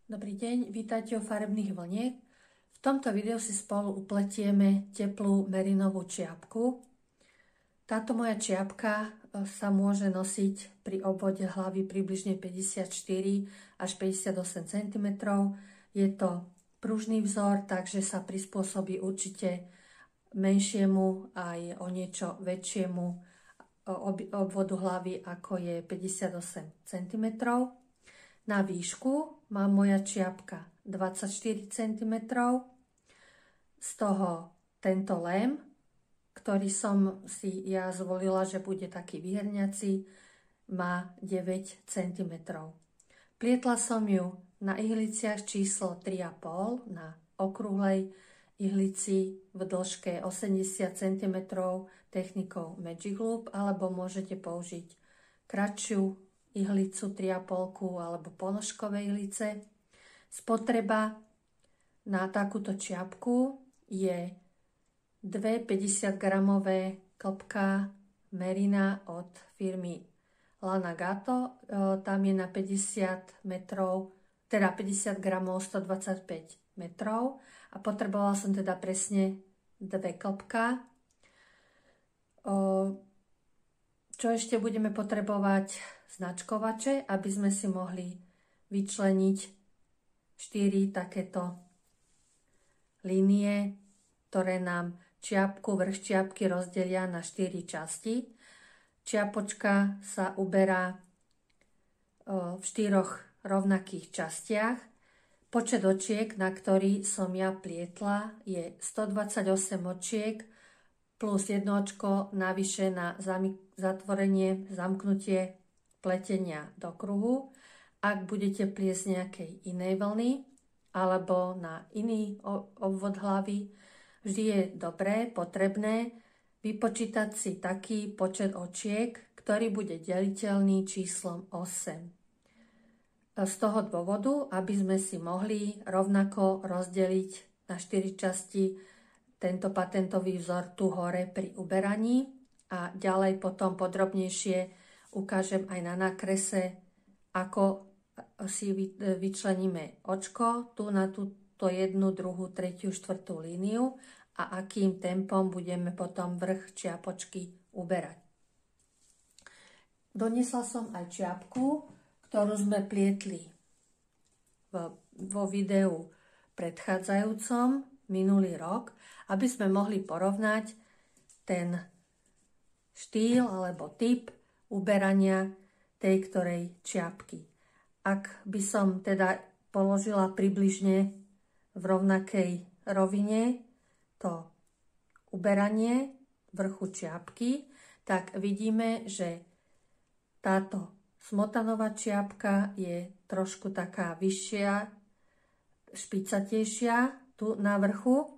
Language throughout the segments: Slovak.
Dobrý deň, vítajte u farebných vlniek. V tomto videu si spolu upletieme teplú merinovú čiapku. Táto moja čiapka sa môže nosiť pri obvode hlavy približne 54 až 58 cm. Je to pružný vzor, takže sa prispôsobí určite menšiemu aj o niečo väčšiemu obvodu hlavy, ako je 58 cm. Na výšku má moja čiapka 24 cm, z toho tento lém, ktorý som si ja zvolila, že bude taký vyhrňací, má 9 cm. Plietla som ju na ihliciach číslo 3,5 na okrúhlej ihlici v dĺžke 80 cm technikou Magic Loop, alebo môžete použiť kratšiu ihlicu 3,5 alebo ponožkové ihlice. Spotreba na takúto čiapku je 2 50 gramové klpka merina od firmy Lana Gato. Tam je na 50 metrov, teda 50 gramov 125 metrov a potrebovala som teda presne 2 klpka. Čo ešte budeme potrebovať? Značkovače, aby sme si mohli vyčleniť 4 takéto línie, ktoré nám čiapku, vrch čiapky rozdelia na 4 časti. Čiapočka sa uberá v 4 rovnakých častiach. Počet očiek, na ktorý som ja plietla, je 128 očiek plus 1 očko navyše na zatvorenie, zamknutie pletenia do kruhu. Ak budete pliesť nejakej inej vlny alebo na iný obvod hlavy, vždy je dobré, potrebné vypočítať si taký počet očiek, ktorý bude deliteľný číslom 8. Z toho dôvodu, aby sme si mohli rovnako rozdeliť na 4 časti tento patentový vzor tu hore pri uberaní a ďalej potom podrobnejšie ukážem aj na nákrese, ako si vyčleníme očko, tu na túto 1, 2, 3, 4 líniu a akým tempom budeme potom vrch čiapočky uberať. Doniesla som aj čiapku, ktorú sme plietli vo videu predchádzajúcom minulý rok, aby sme mohli porovnať ten štýl alebo typ uberania tej ktorej čiapky. Ak by som teda položila približne v rovnakej rovine to uberanie vrchu čiapky, tak vidíme, že táto smotanová čiapka je trošku taká vyššia, špicatejšia tu na vrchu.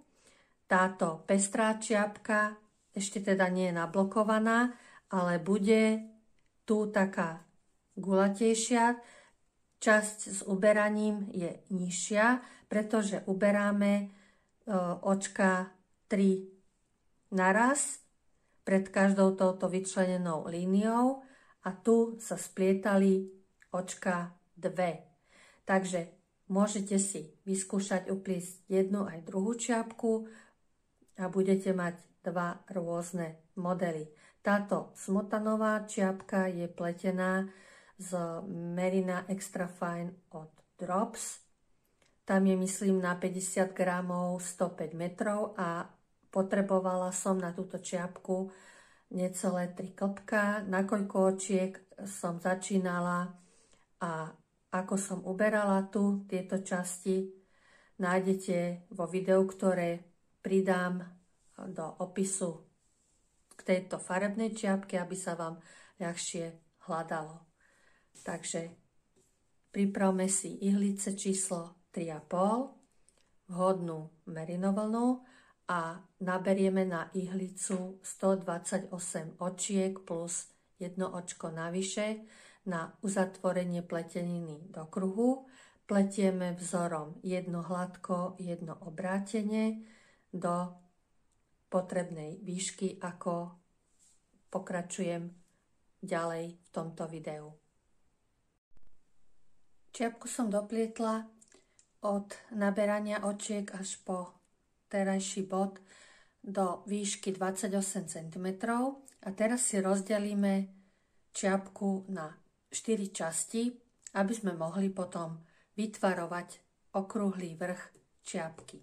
Táto pestrá čiapka ešte teda nie je nablokovaná, ale bude tu taká gulatejšia. Časť s uberaním je nižšia, pretože uberáme očka 3 naraz pred každou touto vyčlenenou líniou a tu sa splietali očka 2. Takže môžete si vyskúšať upliesť jednu aj druhú čiapku a budete mať 2 rôzne modely. Táto smotanová čiapka je pletená z merina Extra Fine od Drops. Tam je, myslím, na 50 gramov 105 metrov a potrebovala som na túto čiapku necelé 3 klpka. Na koľko očiek som začínala a ako som uberala tu tieto časti, nájdete vo videu, ktoré pridám do opisu k tejto farebnej čiapke, aby sa vám ľahšie hľadalo. Takže pripravme si ihlice číslo 3,5, vhodnú merinovlnu a naberieme na ihlicu 128 očiek plus 1 očko navyše na uzatvorenie pleteniny do kruhu. Pletieme vzorom 1 hladko, 1 obrátenie do potrebnej výšky, ako pokračujem ďalej v tomto videu. Čiapku som doplietla od naberania očiek až po terajší bod do výšky 28 cm. A teraz si rozdelíme čiapku na 4 časti, aby sme mohli potom vytvarovať okrúhly vrch čiapky.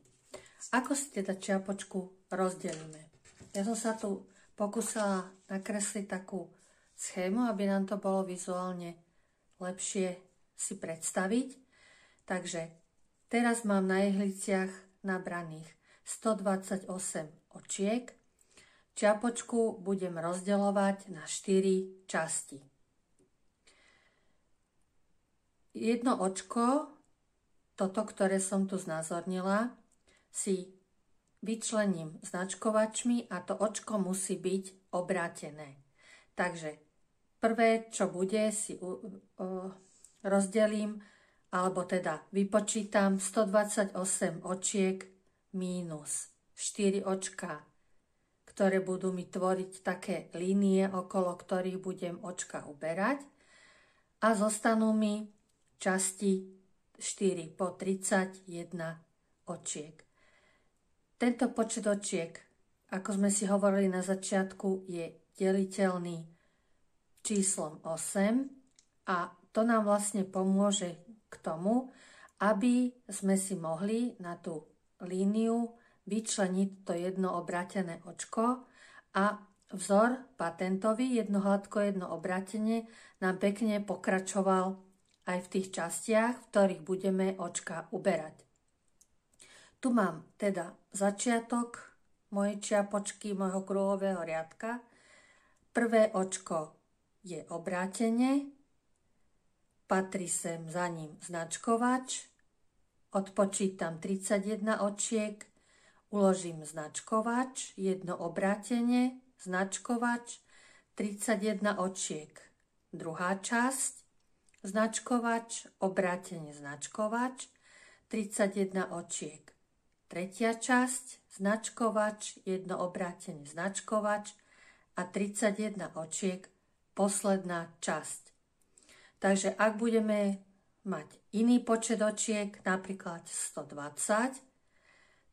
Ako si teda čiapočku rozdelíme? Ja som sa tu pokúsala nakresliť takú schému, aby nám to bolo vizuálne lepšie si predstaviť. Takže teraz mám na ihliciach nabraných 128 očiek. Čiapočku budem rozdeľovať na 4 časti. Jedno očko, toto, ktoré som tu znázornila, si vyčlením značkovačmi a to očko musí byť obrátené. Takže prvé, čo bude, si rozdelím, alebo teda vypočítam 128 očiek mínus 4 očka, ktoré budú mi tvoriť také línie, okolo ktorých budem očka uberať. A zostanú mi časti 4 po 31 očiek. Tento počet očiek, ako sme si hovorili na začiatku, je deliteľný číslom 8 a to nám vlastne pomôže k tomu, aby sme si mohli na tú líniu vyčleniť to jedno obrátené očko a vzor patentový, jedno hladko, jedno obrátenie, nám pekne pokračoval aj v tých častiach, v ktorých budeme očka uberať. Tu mám teda začiatok mojej čiapočky, môjho kruhového riadka. Prvé očko je obrátenie, patrí sem za ním značkovač, odpočítam 31 očiek, uložím značkovač, jedno obrátenie, značkovač, 31 očiek. Druhá časť, značkovač, obrátenie, značkovač, 31 očiek. Tretia časť, značkovač, jedno obrátenie, značkovač a 31 očiek, posledná časť. Takže ak budeme mať iný počet očiek, napríklad 120,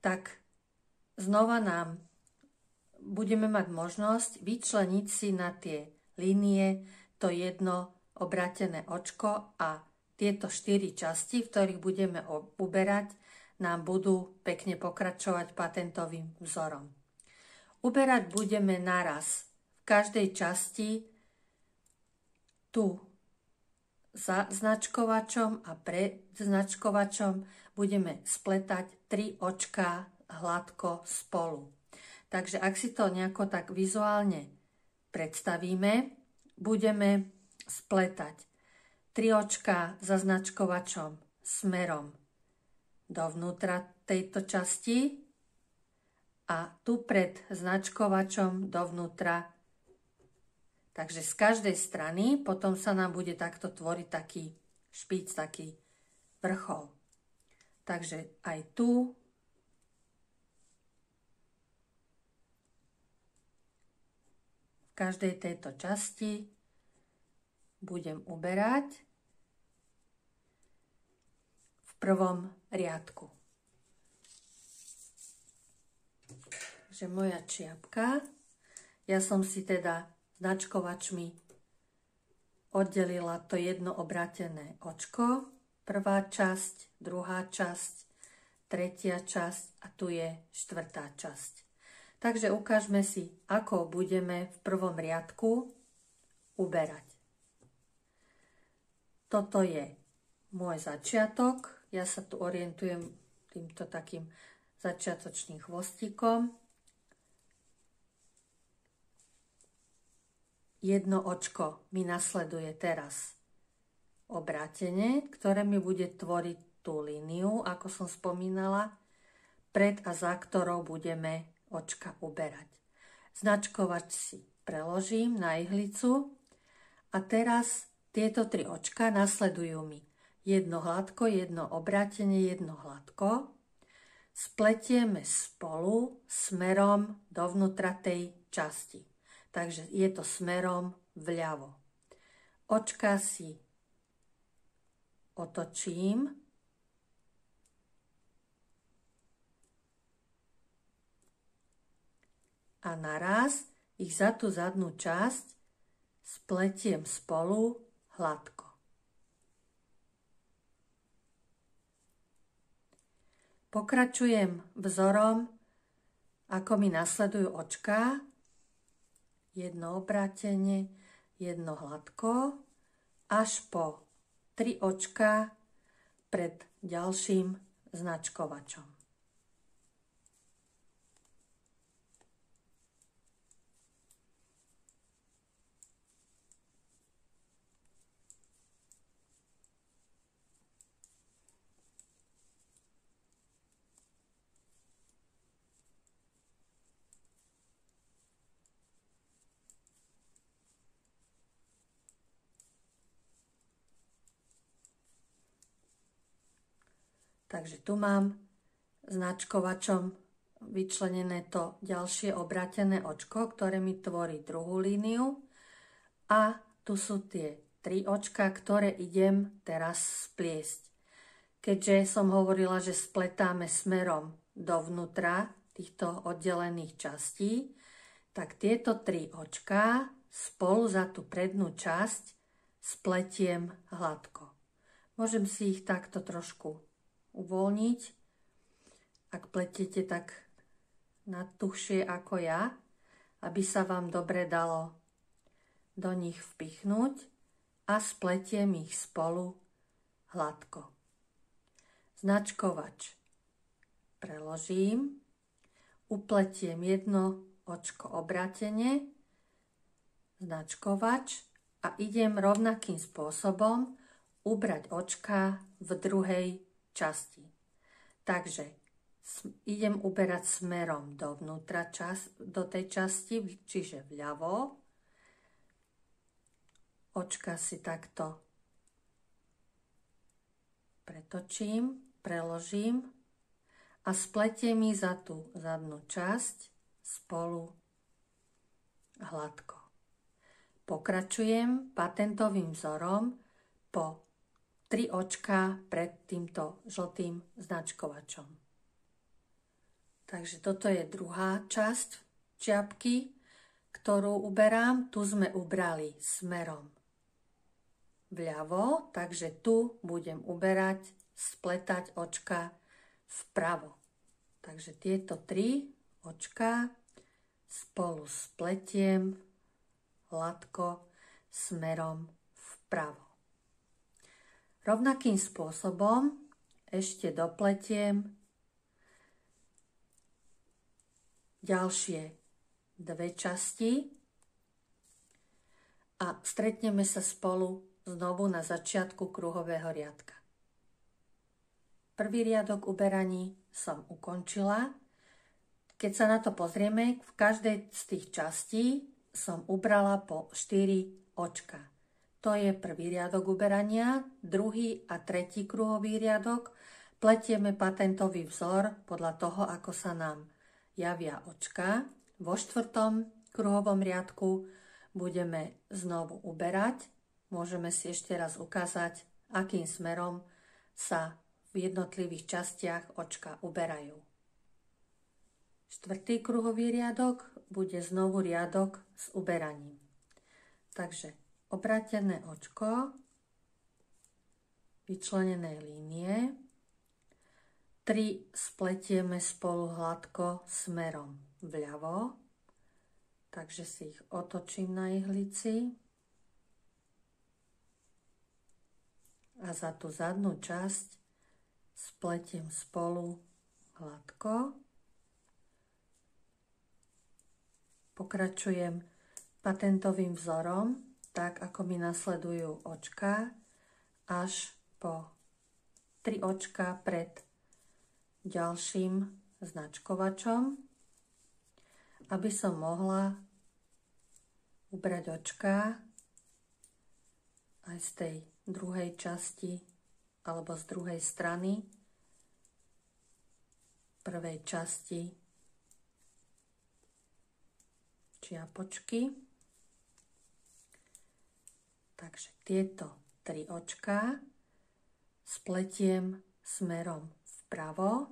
tak znova nám budeme mať možnosť vyčleniť si na tie línie to jedno obrátené očko a tieto 4 časti, v ktorých budeme uberať, nám budú pekne pokračovať patentovým vzorom. Uberať budeme naraz v každej časti tu za značkovačom a pred značkovačom budeme spletať 3 očká hladko spolu. Takže ak si to nejako tak vizuálne predstavíme, budeme spletať 3 očká za značkovačom smerom dovnútra tejto časti a tu pred značkovačom dovnútra. Takže z každej strany potom sa nám bude takto tvoriť taký špic, taký vrchol. Takže aj tu v každej tejto časti budem uberať v prvom riadku. Takže moja čiapka, ja som si teda značkovačmi oddelila to jedno obrátené očko, prvá časť, druhá časť, tretia časť a tu je štvrtá časť. Takže ukážme si, ako budeme v prvom riadku uberať. Toto je môj začiatok. Ja sa tu orientujem týmto takým začiatočným chvostíkom. Jedno očko mi nasleduje teraz obrátenie, ktoré mi bude tvoriť tú líniu, ako som spomínala, pred a za ktorou budeme očka uberať. Značkovač si preložím na ihlicu a teraz tieto 3 očka nasledujú mi. Jedno hladko, jedno obrátenie, jedno hladko. Spletieme spolu smerom dovnútra tej časti. Takže je to smerom vľavo. Očka si otočím a naraz ich za tú zadnú časť spletiem spolu hladko. Pokračujem vzorom, ako mi nasledujú očká, jedno obrátenie, jedno hladko, až po 3 očká pred ďalším značkovačom. Takže tu mám značkovačom vyčlenené to ďalšie obrátené očko, ktoré mi tvorí druhú líniu. A tu sú tie 3 očka, ktoré idem teraz spliesť. Keďže som hovorila, že spletáme smerom dovnútra týchto oddelených častí, tak tieto 3 očká spolu za tú prednú časť spletiem hladko. Môžem si ich takto trošku uvoľniť. Ak pletiete tak nadtuchšie ako ja, aby sa vám dobre dalo do nich vpichnúť a spletiem ich spolu hladko. Značkovač preložím, upletiem jedno očko obrátene, značkovač a idem rovnakým spôsobom ubrať očka v druhej časti. Takže idem uberať smerom dovnútra do tej časti, čiže vľavo. Očka si takto pretočím, preložím a spletiem ich za tú zadnú časť spolu hladko. Pokračujem patentovým vzorom po 3 očká pred týmto žltým značkovačom. Takže toto je druhá časť čiapky, ktorú uberám. Tu sme ubrali smerom vľavo, takže tu budem uberať, spletať očka vpravo. Takže tieto 3 očká spolu spletiem hladko smerom vpravo. Rovnakým spôsobom ešte dopletiem ďalšie 2 časti a stretneme sa spolu znovu na začiatku kruhového riadka. Prvý riadok uberaní som ukončila. Keď sa na to pozrieme, v každej z tých častí som ubrala po 4 očka. To je prvý riadok uberania, druhý a tretí kruhový riadok. Pletieme patentový vzor podľa toho, ako sa nám javia očka. Vo 4. kruhovom riadku budeme znovu uberať. Môžeme si ešte raz ukázať, akým smerom sa v jednotlivých častiach očka uberajú. 4. kruhový riadok bude znovu riadok s uberaním. Takže obrátené očko, vyčlenené línie, 3 spletieme spolu hladko smerom vľavo, takže si ich otočím na ihlici a za tú zadnú časť spletiem spolu hladko. Pokračujem patentovým vzorom, tak ako mi nasledujú očka, až po 3 očka pred ďalším značkovačom, aby som mohla ubrať očka aj z tej druhej časti alebo z druhej strany prvej časti čiapočky. Takže tieto 3 očká spletiem smerom vpravo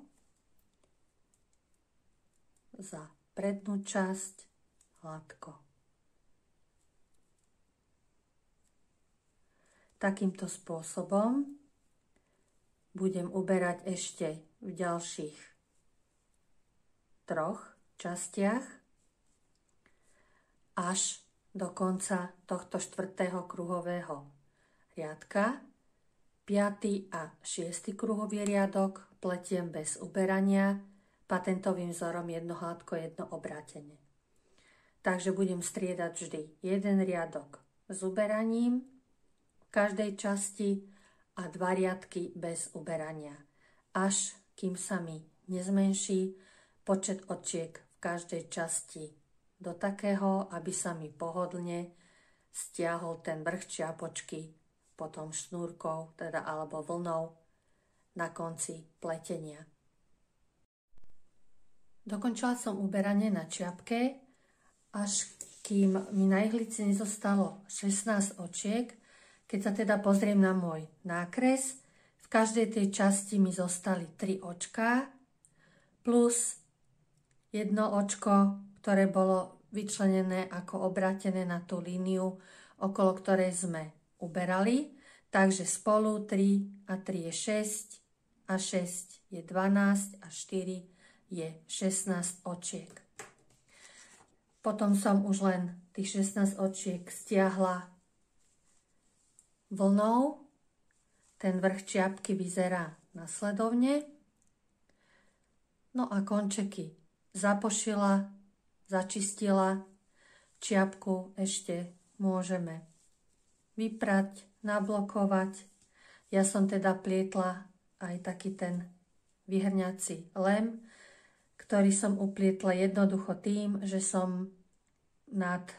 za prednú časť hladko. Takýmto spôsobom budem uberať ešte v ďalších 3 častiach až do konca tohto 4. kruhového riadka. 5. a 6. kruhový riadok pletiem bez uberania patentovým vzorom jedno hladko, jedno obrátenie. Takže budem striedať vždy jeden riadok s uberaním v každej časti a 2 riadky bez uberania, až kým sa mi nezmenší počet očiek v každej časti do takého, aby sa mi pohodlne stiahol ten vrch čiapočky potom šnúrkou, alebo vlnou na konci pletenia. Dokončila som uberanie na čiapke, až kým mi na ihlici nezostalo 16 očiek. Keď sa teda pozriem na môj nákres, v každej tej časti mi zostali 3 očká plus jedno očko, ktoré bolo vyčlenené ako obrátené na tú líniu, okolo ktorej sme uberali. Takže spolu 3 a 3 je 6 a 6 je 12 a 4 je 16 očiek. Potom som už len tých 16 očiek stiahla vlnou. Ten vrch čiapky vyzerá nasledovne. No a končeky zapošila, začistila. Čiapku ešte môžeme vyprať, nablokovať. Ja som teda plietla aj taký ten vyhrňací lem, ktorý som uplietla jednoducho tým, že som nad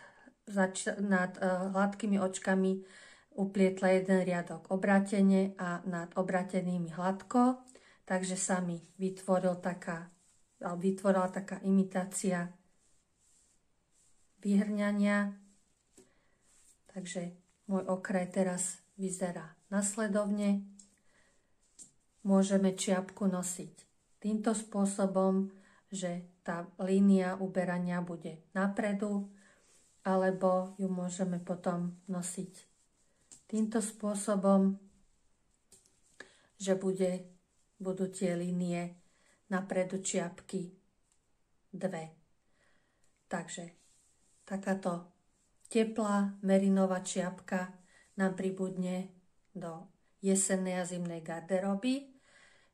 hladkými očkami uplietla jeden riadok obrátene a nad obrátenými hladko, takže sa mi vytvorila taká imitácia vyhrňania. Takže môj okraj teraz vyzerá nasledovne. Môžeme čiapku nosiť týmto spôsobom, že tá línia uberania bude napredu, alebo ju môžeme potom nosiť týmto spôsobom, že budú tie línie napredu čiapky 2. Takže takáto teplá merinová čiapka nám pribudne do jesennej a zimnej garderoby.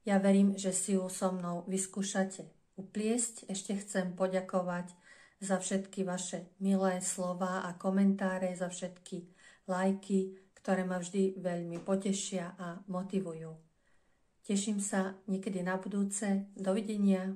Ja verím, že si ju so mnou vyskúšate upliesť. Ešte chcem poďakovať za všetky vaše milé slová a komentáre, za všetky lajky, ktoré ma vždy veľmi potešia a motivujú. Teším sa niekedy na budúce. Dovidenia.